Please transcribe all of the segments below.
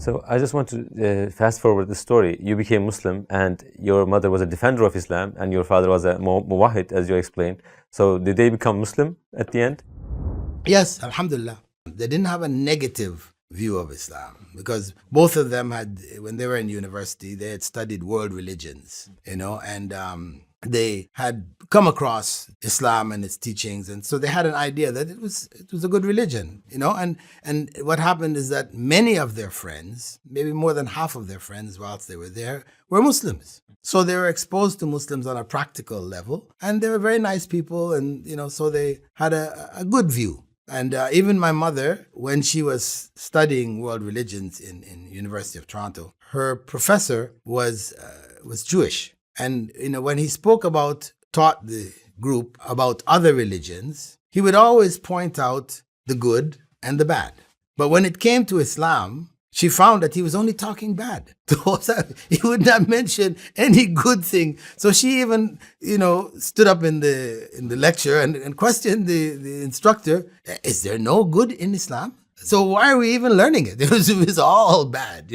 So I just want to fast forward the story. You became Muslim, and your mother was a defender of Islam, and your father was a muwahid, as you explained. So did they become Muslim at the end? Yes, alhamdulillah. They didn't have a negative view of Islam because both of them had, when they were in university, they had studied world religions, and they had come across Islam and its teachings, and so they had an idea that it was a good religion, and what happened is that many of their friends, maybe more than half of their friends whilst they were there, were Muslims. So they were exposed to Muslims on a practical level, and they were very nice people, and so they had a good view. And even my mother, when she was studying world religions in University of Toronto, her professor was Jewish. And when he taught the group about other religions, he would always point out the good and the bad. But when it came to Islam, she found that he was only talking bad. He would not mention any good thing. So she even, stood up in the lecture and questioned the instructor, is there no good in Islam? So why are we even learning it? It was all bad,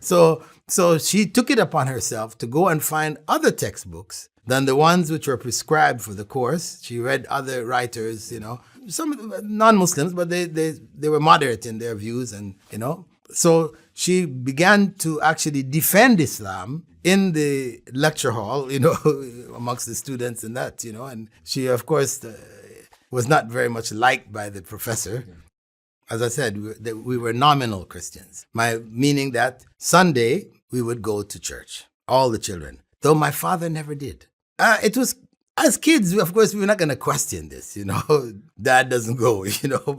So she took it upon herself to go and find other textbooks than the ones which were prescribed for the course. She read other writers, some non-Muslims, but they were moderate in their views, and, So she began to actually defend Islam in the lecture hall, amongst the students and that, and she, of course, was not very much liked by the professor. As I said, we were nominal Christians, meaning that Sunday we would go to church, all the children, though my father never did. It was, as kids, of course, we were not going to question this, Dad doesn't go,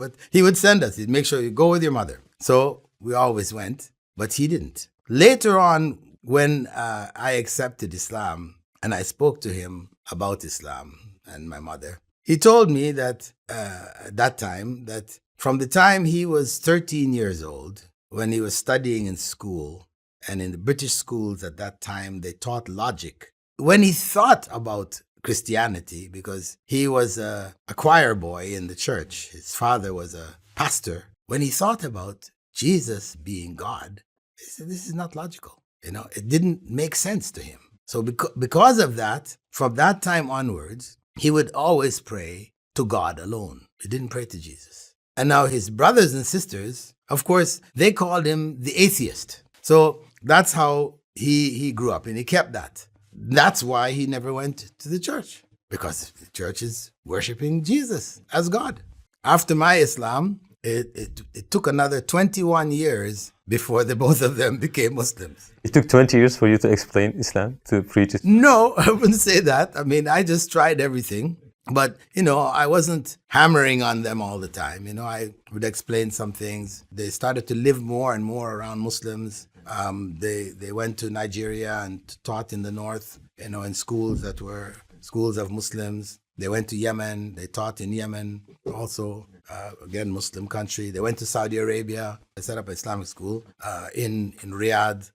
but he would send us. He'd make sure you go with your mother. So we always went, but he didn't. Later on, when I accepted Islam and I spoke to him about Islam and my mother, he told me that at that time, that from the time he was 13 years old, when he was studying in school, and in the British schools at that time, they taught logic. When he thought about Christianity, because he was a choir boy in the church, his father was a pastor, when he thought about Jesus being God, he said, this is not logical. It didn't make sense to him. So because of that, from that time onwards, he would always pray to God alone. He didn't pray to Jesus. And now his brothers and sisters, of course, they called him the atheist. So that's how he grew up, and he kept that. That's why he never went to the church, because the church is worshiping Jesus as God. After my Islam, it took another 21 years before the both of them became Muslims. It took 20 years for you to explain Islam, to preach it? No, I wouldn't say that. I mean, I just tried everything. But, I wasn't hammering on them all the time. I would explain some things. They started to live more and more around Muslims. They went to Nigeria and taught in the north, in schools that were schools of Muslims. They went to Yemen. They taught in Yemen also, again, Muslim country. They went to Saudi Arabia. They set up an Islamic school in Riyadh,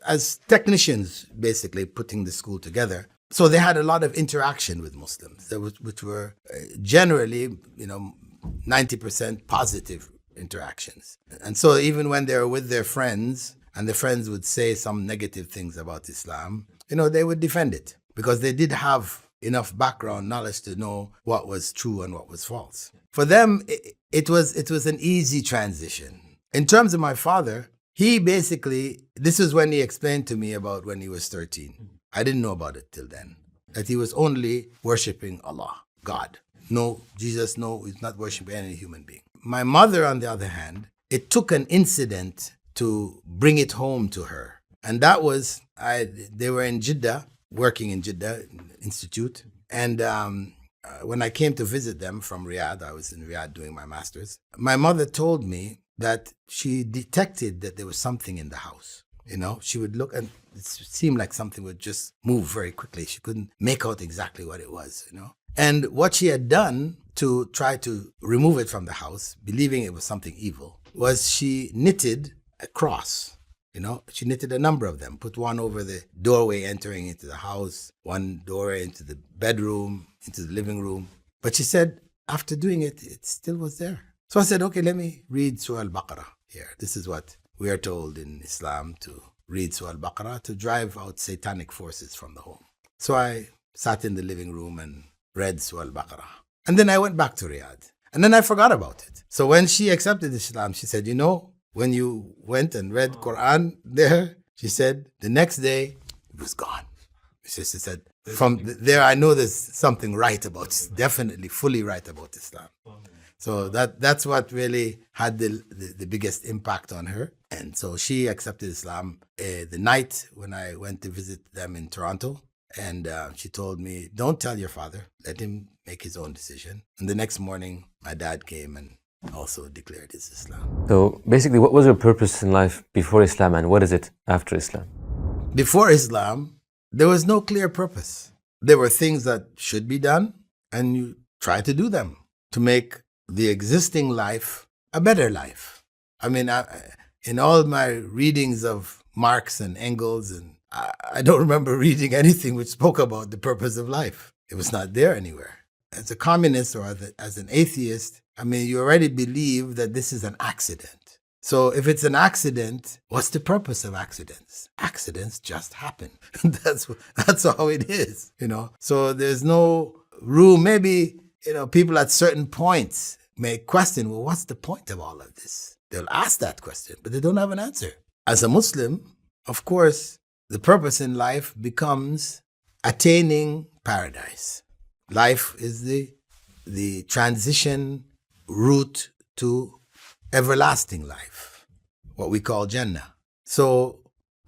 as technicians, basically putting the school together. So they had a lot of interaction with Muslims, which were generally, 90% positive interactions. And so even when they were with their friends, and the friends would say some negative things about Islam, they would defend it, because they did have enough background knowledge to know what was true and what was false. For them, it was an easy transition. In terms of my father, he basically, this is when he explained to me about when he was 13. I didn't know about it till then, that he was only worshiping Allah, God. No, Jesus, no, he's not worshiping any human being. My mother, on the other hand, it took an incident to bring it home to her. And that was, they were in Jeddah, working in Jeddah Institute. And when I came to visit them from Riyadh, I was in Riyadh doing my master's, my mother told me that she detected that there was something in the house. She would look, and it seemed like something would just move very quickly. She couldn't make out exactly what it was, And what she had done to try to remove it from the house, believing it was something evil, was she knitted a cross. She knitted a number of them, put one over the doorway entering into the house, one doorway into the bedroom, into the living room. But she said, after doing it, it still was there. So I said, okay, let me read Surah Al-Baqarah. here. This is what we are told in Islam, to read Surah Al-Baqarah to drive out satanic forces from the home. So I sat in the living room and read Surah Al-Baqarah. And then I went back to Riyadh. And then I forgot about it. So when she accepted Islam, she said, when you went and read Quran there, she said, the next day, it was gone. She said, from there, I know there's something right about it, definitely fully right about Islam. So that's what really had the biggest impact on her. And so she accepted Islam the night when I went to visit them in Toronto. And she told me, don't tell your father, let him make his own decision. And the next morning, my dad came and also declared his Islam. So basically, what was your purpose in life before Islam, and what is it after Islam? Before Islam, there was no clear purpose. There were things that should be done, and you try to do them to make the existing life a better life. I mean, in all my readings of Marx and Engels, and I don't remember reading anything which spoke about the purpose of life. It was not there anywhere. As a communist or as an atheist, I mean, you already believe that this is an accident. So if it's an accident, what's the purpose of accidents? Accidents just happen. That's how it is, So there's no room. Maybe, people at certain points may question, well, what's the point of all of this? They'll ask that question, but they don't have an answer. As a Muslim, of course, the purpose in life becomes attaining paradise. Life is the transition route to everlasting life, what we call Jannah. So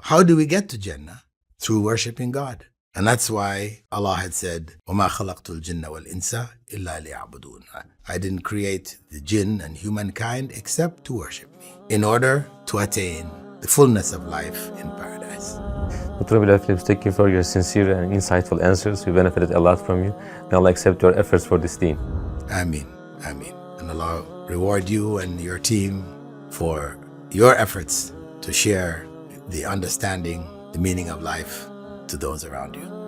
how do we get to Jannah? Through worshiping God. And that's why Allah had said, وَمَا خَلَقْتُ الْجِنَّ وَالْإِنسَ إِلَّا لِيَعْبُدُونَ. I didn't create the jinn and humankind except to worship me, in order to attain the fullness of life in paradise. Dr. Bilal, thank you for your sincere and insightful answers. We benefited a lot from you. May Allah accept your efforts for this deen. Ameen. Ameen. And Allah reward you and your team for your efforts to share the understanding, the meaning of life to those around you.